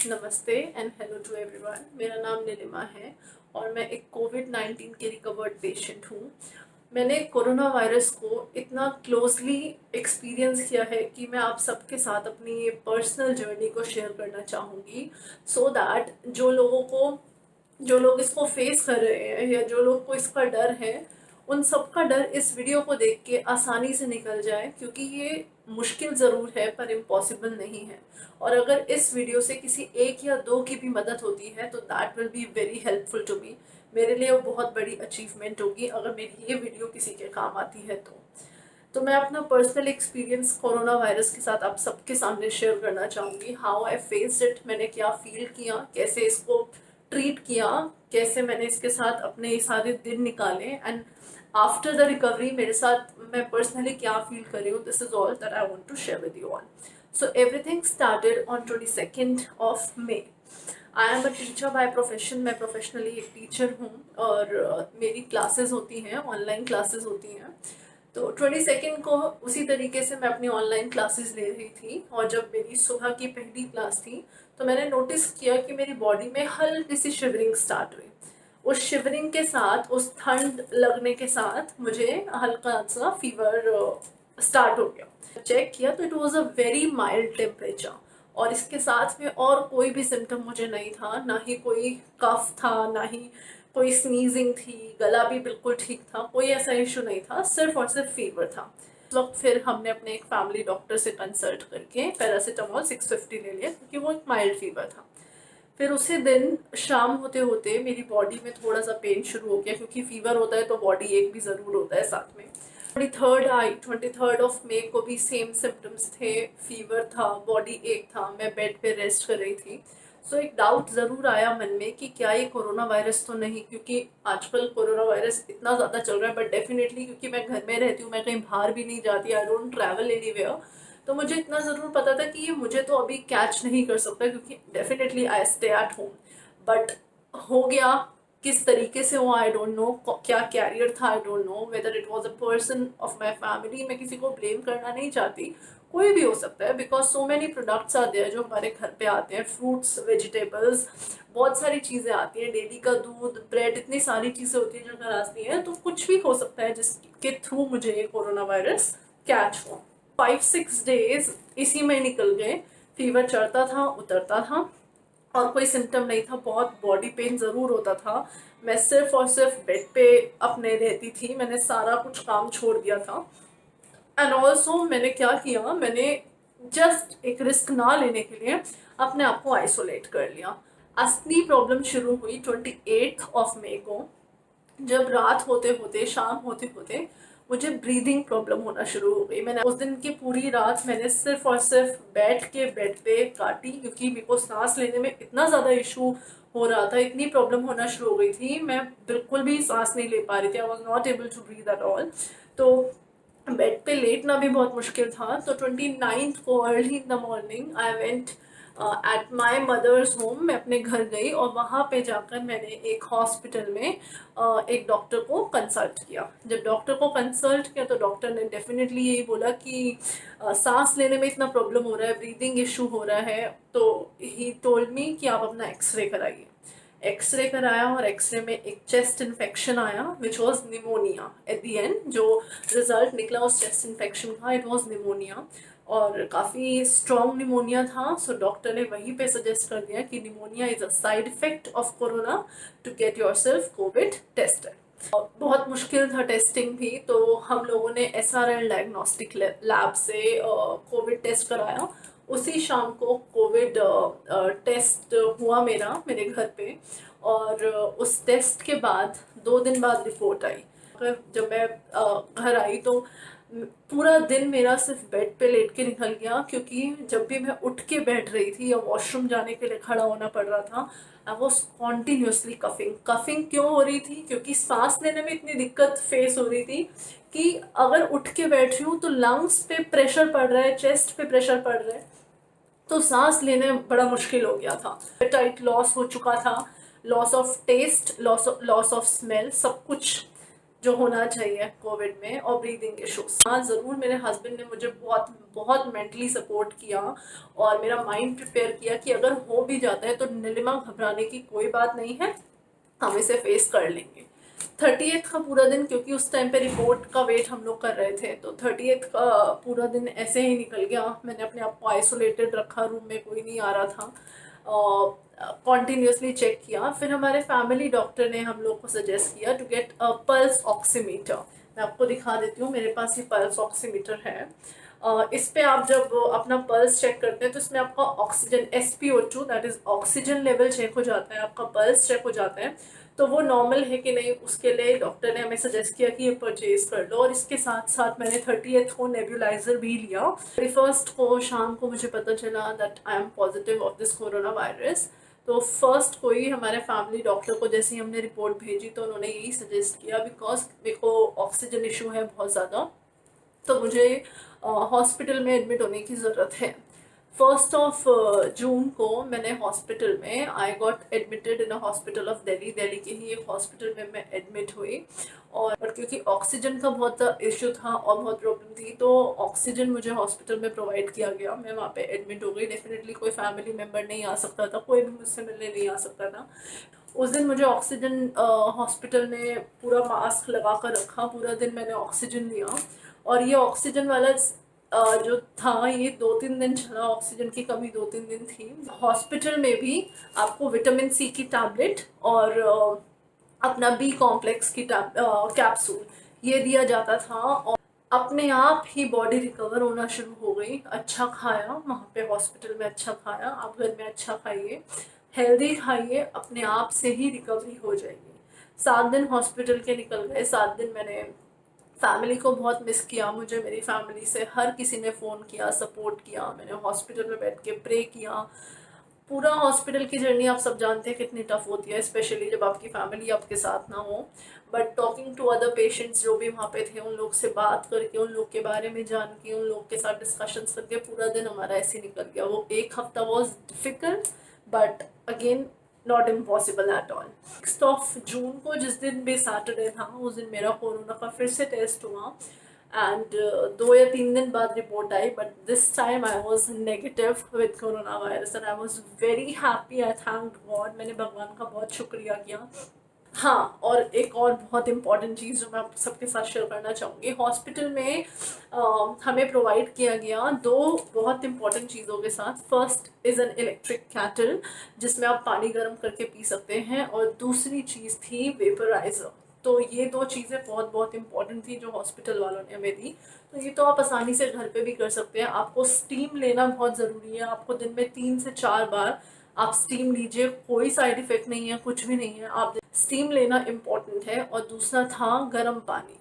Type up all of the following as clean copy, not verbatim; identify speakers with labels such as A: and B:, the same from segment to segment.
A: नमस्ते and hello to everyone. मेरा नाम नीलिमा है और मैं एक कोविड-19 के रिकवर्ड पेशेंट हूँ। मैंने कोरोना वायरस को इतना क्लोजली एक्सपीरियंस किया है कि मैं आप सबके साथ अपनी ये पर्सनल जर्नी को शेयर करना चाहूँगी, सो दैट जो लोग इसको फेस कर रहे हैं या जो लोग को इसका डर है, उन सब का डर इस वीडियो को देख के आसानी से निकल जाए, क्योंकि ये मुश्किल ज़रूर है पर इम्पॉसिबल नहीं है। और अगर इस वीडियो से किसी एक या दो की भी मदद होती है तो that will be very helpful to me. मेरे लिए वो बहुत बड़ी अचीवमेंट होगी अगर मेरी ये वीडियो किसी के काम आती है तो मैं अपना पर्सनल एक्सपीरियंस कोरोना वायरस के साथ आप सबके सामने शेयर करना चाहूँगी। हाउ आई फेस्ड इट, मैंने क्या फील किया, कैसे इसको ट्रीट किया, कैसे मैंने इसके साथ अपने ये सारे दिन निकाले, एंड आफ्टर द रिकवरी मेरे साथ मैं पर्सनली क्या फील कर रही हूँ। This is all that I want to share with you all. So everything started on 22nd of May. I am a teacher by profession. मैं प्रोफेशनली एक teacher हूँ और मेरी क्लासेस होती हैं, ऑनलाइन क्लासेस होती हैं। तो 22nd को उसी तरीके से मैं अपनी ऑनलाइन क्लासेस ले रही थी, और जब मेरी सुबह की पहली क्लास थी तो मैंने नोटिस किया कि मेरी बॉडी में हल्की सी शिवरिंग स्टार्ट हुई। उस शिवरिंग के साथ, उस ठंड लगने के साथ मुझे हल्का सा फीवर स्टार्ट हो गया। चेक किया तो it was a very mild temperature, और इसके साथ में और कोई भी सिम्टम मुझे नहीं था। ना ही कोई कफ था, ना ही कोई स्नीजिंग थी, गला भी बिल्कुल ठीक था, कोई ऐसा इशू नहीं था, सिर्फ और सिर्फ फीवर था। उस वक्त फिर हमने अपने एक फैमिली डॉक्टर से कंसल्ट करके पैरासीटामोल 650 ले लिया, क्योंकि वो एक माइल्ड फीवर था। फिर उसी दिन शाम होते होते मेरी बॉडी में थोड़ा सा पेन शुरू हो गया, क्योंकि फीवर होता है तो बॉडी एक भी ज़रूर होता है साथ में। 23rd ऑफ मे को भी सेम सिम्टम्स थे, फीवर था, बॉडी एक था, मैं बेड पे रेस्ट कर रही थी। सो एक डाउट ज़रूर आया मन में कि क्या ये कोरोना वायरस तो नहीं, क्योंकि आजकल कोरोना वायरस इतना ज़्यादा चल रहा है। बट डेफिनेटली क्योंकि मैं घर में रहती हूँ, मैं कहीं बाहर भी नहीं जाती, आई डोंट ट्रैवल एनीवेयर, तो मुझे इतना ज़रूर पता था कि ये मुझे तो अभी कैच नहीं कर सकता, क्योंकि definitely I stay at home. But हो गया, किस तरीके से हुआ आई डोंट नो, क्या कैरियर था I don't know, whether it was a person of my family. मैं किसी को ब्लेम करना नहीं चाहती, कोई भी हो सकता है, बिकॉज सो मैनी प्रोडक्ट्स आते हैं जो हमारे घर पे आते हैं, फ्रूट्स, वेजिटेबल्स, बहुत सारी चीज़ें आती हैं, डेली का दूध, ब्रेड, इतनी सारी चीज़ें होती हैं जो घर आती हैं। तो कुछ भी हो सकता है जिसके थ्रू मुझे ये कोरोना वायरस कैच हो। 5-6 डेज इसी में निकल गए। फीवर चढ़ता था, उतरता था, और कोई सिम्टम नहीं था। बहुत बॉडी पेन ज़रूर होता था। मैं सिर्फ और सिर्फ बेड पे अपने रहती थी, मैंने सारा कुछ काम छोड़ दिया था। एंड ऑल्सो मैंने क्या किया, मैंने जस्ट एक रिस्क ना लेने के लिए अपने आप को आइसोलेट कर लिया। असली प्रॉब्लम शुरू हुई 28 ऑफ मे को, जब रात होते होते, शाम होते होते मुझे ब्रीदिंग प्रॉब्लम होना शुरू हो गई। मैंने उस दिन की पूरी रात मैंने सिर्फ और सिर्फ बैठ के बेड पे काटी, क्योंकि मेरे को सांस लेने में इतना ज़्यादा इशू हो रहा था, इतनी प्रॉब्लम होना शुरू हो गई थी, मैं बिल्कुल भी सांस नहीं ले पा रही थी। I was not able to breathe at all. तो बेड पे लेटना भी बहुत मुश्किल था। तो 29th को early in the morning I went at my mother's home. मैं अपने घर गई और वहाँ पे जाकर मैंने एक हॉस्पिटल में एक डॉक्टर को कंसल्ट किया। जब डॉक्टर को कंसल्ट किया तो डॉक्टर ने डेफिनेटली यही बोला कि सांस लेने में इतना प्रॉब्लम हो रहा है, ब्रीदिंग इशू हो रहा है, तो ही टोल्ड मी कि आप अपना एक्सरे कराइए। एक्सरे कराया और एक्सरे में एक चेस्ट इन्फेक्शन आया, which was pneumonia. At the and जो रिजल्ट निकला उस चेस्ट इन्फेक्शन का, इट वॉज निमोनिया, और काफ़ी स्ट्रॉन्ग निमोनिया था। सो डॉक्टर ने वहीं पे सजेस्ट कर दिया कि pneumonia is a side effect of corona, to get yourself covid tested. बहुत मुश्किल था टेस्टिंग भी, तो हम लोगों ने SRL डायग्नोस्टिक लैब से कोविड टेस्ट कराया। उसी शाम को कोविड टेस्ट हुआ मेरा, मेरे घर पे, और उस टेस्ट के बाद 2 दिन बाद रिपोर्ट आई। जब मैं घर आई तो पूरा दिन मेरा सिर्फ बेड पे लेट के निकल गया, क्योंकि जब भी मैं उठ के बैठ रही थी या वॉशरूम जाने के लिए खड़ा होना पड़ रहा था, I was continuously coughing. Coughing क्यों हो रही थी? क्योंकि सांस लेने में इतनी दिक्कत फेस हो रही थी कि अगर उठ के बैठ रही हूँ तो लंग्स पे प्रेशर पड़ रहा है, चेस्ट पे प्रेशर पड़ रहा है, तो सांस लेने बड़ा मुश्किल हो गया था। एपेटाइट लॉस हो चुका था, loss of taste, loss of smell, सब कुछ जो होना चाहिए कोविड में, और ब्रीदिंग इश्यूज। हाँ ज़रूर, मेरे हस्बैंड ने मुझे बहुत बहुत मेंटली सपोर्ट किया और मेरा माइंड प्रिपेयर किया कि अगर हो भी जाता है तो नीलिमा घबराने की कोई बात नहीं है, हम इसे फेस कर लेंगे। 30th का पूरा दिन, क्योंकि उस टाइम पे रिपोर्ट का वेट हम लोग कर रहे थे, तो 30th का पूरा दिन ऐसे ही निकल गया। मैंने अपने आप को आइसोलेटेड रखा, रूम में कोई नहीं आ रहा था, कॉन्टिन्यूसली चेक किया। फिर हमारे फैमिली डॉक्टर ने हम लोग को सजेस्ट किया to get a pulse oximeter. मैं आपको दिखा देती हूँ, मेरे पास ये पल्स ऑक्सीमीटर है। इस पे आप जब अपना पल्स चेक करते हैं तो इसमें आपका oxygen SpO2 that is oxygen level check हो जाता है, आपका पल्स चेक हो जाता है। तो वो नॉर्मल है कि नहीं, उसके लिए डॉक्टर ने हमें सजेस्ट किया कि ये परचेज कर लो। और इसके साथ साथ मैंने 30th को नेबुलाइजर भी लिया। 31st को शाम को मुझे पता चला that I am positive of this corona virus. तो फर्स्ट को ही हमारे फैमिली डॉक्टर को जैसे ही हमने रिपोर्ट भेजी तो उन्होंने यही सजेस्ट किया, बिकॉज मेरे को ऑक्सीजन इशू है बहुत ज़्यादा, तो मुझे हॉस्पिटल में एडमिट होने की ज़रूरत है। 1 जून को मैंने हॉस्पिटल में, I got admitted in a hospital of Delhi, Delhi के ही एक हॉस्पिटल में मैं एडमिट हुई। और क्योंकि ऑक्सीजन का बहुत इशू था और बहुत प्रॉब्लम थी, तो ऑक्सीजन मुझे हॉस्पिटल में प्रोवाइड किया गया। मैं वहाँ पे एडमिट हो गई। डेफिनेटली कोई फैमिली मेम्बर नहीं आ सकता था, कोई भी मुझसे मिलने नहीं आ सकता था। उस दिन मुझे ऑक्सीजन, हॉस्पिटल ने पूरा मास्क लगा कर रखा, पूरा दिन मैंने ऑक्सीजन लिया। और ये ऑक्सीजन वाला जो था ये 2-3 दिन चला, ऑक्सीजन की कमी 2-3 दिन थी। हॉस्पिटल में भी आपको विटामिन C की टैबलेट और अपना B कॉम्प्लेक्स की कैप्सूल ये दिया जाता था। और अपने आप ही बॉडी रिकवर होना शुरू हो गई। अच्छा खाया वहाँ पे हॉस्पिटल में, अच्छा खाया। आप घर में अच्छा खाइए, हेल्दी खाइए, अपने आप से ही रिकवरी हो जाएगी। 7 दिन हॉस्पिटल के निकल गए। 7 दिन मैंने फैमिली को बहुत मिस किया। मुझे मेरी फैमिली से हर किसी ने फ़ोन किया, सपोर्ट किया। मैंने हॉस्पिटल में बैठ के प्रे किया। पूरा हॉस्पिटल की जर्नी आप सब जानते हैं कितनी टफ होती है, स्पेशली जब आपकी फैमिली आपके साथ ना हो। But talking to other patients जो भी वहाँ पे थे, उन लोग से बात करके, उन लोग के बारे में जान के, उन लोग के साथ डिस्कशंस करके पूरा दिन हमारा ऐसे निकल गया। वो एक हफ्ता was difficult but again not impossible at all. 6 जून को, जिस दिन भी सैटरडे था, उस दिन मेरा कोरोना का फिर से टेस्ट हुआ। एंड 2 या 3 दिन बाद report I, but this time I was negative with corona virus and I was very happy. I thank God, मैंने भगवान का बहुत शुक्रिया किया। हाँ, और एक और बहुत इंपॉर्टेंट चीज़ जो मैं आप सबके साथ शेयर करना चाहूँगी, हॉस्पिटल में हमें प्रोवाइड किया गया 2 बहुत इंपॉर्टेंट चीज़ों के साथ। First is an electric cattle जिसमें आप पानी गर्म करके पी सकते हैं, और दूसरी चीज़ थी वेपराइजर। तो ये 2 चीज़ें बहुत बहुत इंपॉर्टेंट थी जो हॉस्पिटल वालों ने हमें दी। तो ये तो आप आसानी से घर पे भी कर सकते हैं। आपको स्टीम लेना बहुत ज़रूरी है। आपको दिन में 3 से 4 बार आप स्टीम लीजिए, कोई साइड इफेक्ट नहीं है, कुछ भी नहीं है। आप स्टीम लेना इम्पोर्टेंट है। और दूसरा था गर्म पानी।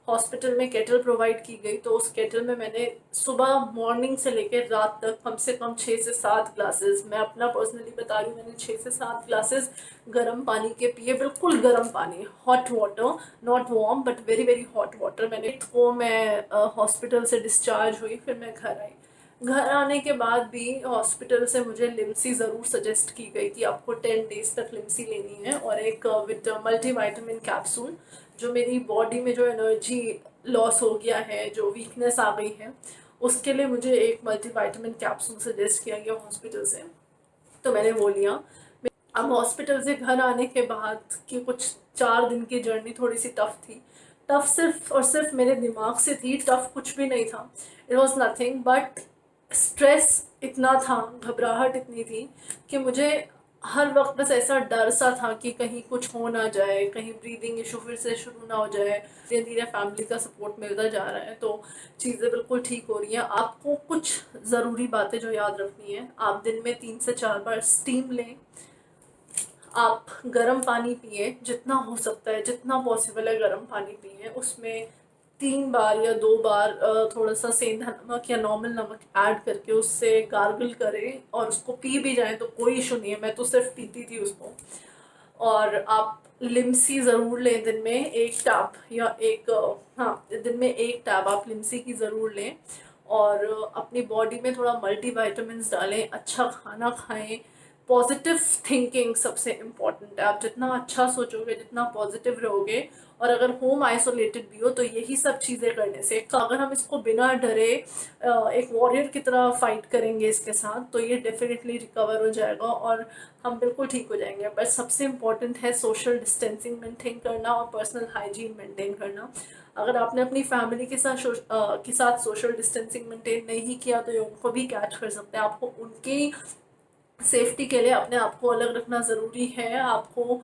A: हॉस्पिटल में केटल प्रोवाइड की गई, तो उस केटल में मैंने सुबह मॉर्निंग से लेकर रात तक कम से कम 6 से 7 ग्लासेस, मैं अपना पर्सनली बता रही हूँ, मैंने 6 से 7 ग्लासेस गर्म पानी के पिए। बिल्कुल गर्म पानी, hot water, not warm but very very hot water. मैं हॉस्पिटल से डिस्चार्ज हुई, फिर मैं घर आई। घर आने के बाद भी हॉस्पिटल से मुझे लिम्सी ज़रूर सजेस्ट की गई कि आपको 10 डेज तक लिम्सी लेनी है, और एक मल्टीविटामिन कैप्सूल, जो मेरी बॉडी में जो एनर्जी लॉस हो गया है, जो वीकनेस आ गई है, उसके लिए मुझे एक मल्टीविटामिन कैप्सूल सजेस्ट किया गया हॉस्पिटल से, तो मैंने वो लिया। अब हॉस्पिटल से घर आने के बाद की कुछ 4 दिन की जर्नी थोड़ी सी टफ थी। टफ सिर्फ और सिर्फ मेरे दिमाग से थी, टफ कुछ भी नहीं था। It was nothing but stress इतना था, घबराहट इतनी थी कि मुझे हर वक्त बस ऐसा डर सा था कि कहीं कुछ हो ना जाए, कहीं ब्रीदिंग इशू फिर से शुरू ना हो जाए। धीरे धीरे फैमिली का सपोर्ट मिलता जा रहा है, तो चीज़ें बिल्कुल ठीक हो रही हैं। आपको कुछ ज़रूरी बातें जो याद रखनी है, आप दिन में 3 से 4 बार स्टीम लें, आप गर्म पानी पिए, जितना हो सकता है, जितना पॉसिबल है गर्म पानी पिए। उसमें 3 बार या 2 बार थोड़ा सा सेंधा नमक या नॉर्मल नमक ऐड करके उससे गार्गल करें, और उसको पी भी जाएं तो कोई इशू नहीं है। मैं तो सिर्फ पीती थी उसको। और आप लिम्सी ज़रूर लें, दिन में 1 टैब या हाँ, दिन में 1 टैब आप लिम्सी की ज़रूर लें। और अपनी बॉडी में थोड़ा मल्टीविटामिन्स डालें, अच्छा खाना खाएं, पॉजिटिव थिंकिंग सबसे इम्पॉर्टेंट है। आप जितना अच्छा सोचोगे, जितना पॉजिटिव रहोगे, और अगर होम आइसोलेटेड भी हो तो यही सब चीज़ें करने से, तो अगर हम इसको बिना डरे एक वॉरियर की तरह फाइट करेंगे इसके साथ, तो ये डेफिनेटली रिकवर हो जाएगा और हम बिल्कुल ठीक हो जाएंगे। बट सबसे इम्पॉर्टेंट है सोशल डिस्टेंसिंग मेंटेन करना और पर्सनल हाइजीन मेंटेन करना। अगर आपने अपनी फैमिली के साथ सोशल डिस्टेंसिंग मेंटेन नहीं किया तो ये उनको भी कैच कर सकते हैं। आपको उनकी सेफ्टी के लिए अपने आप को अलग रखना ज़रूरी है। आपको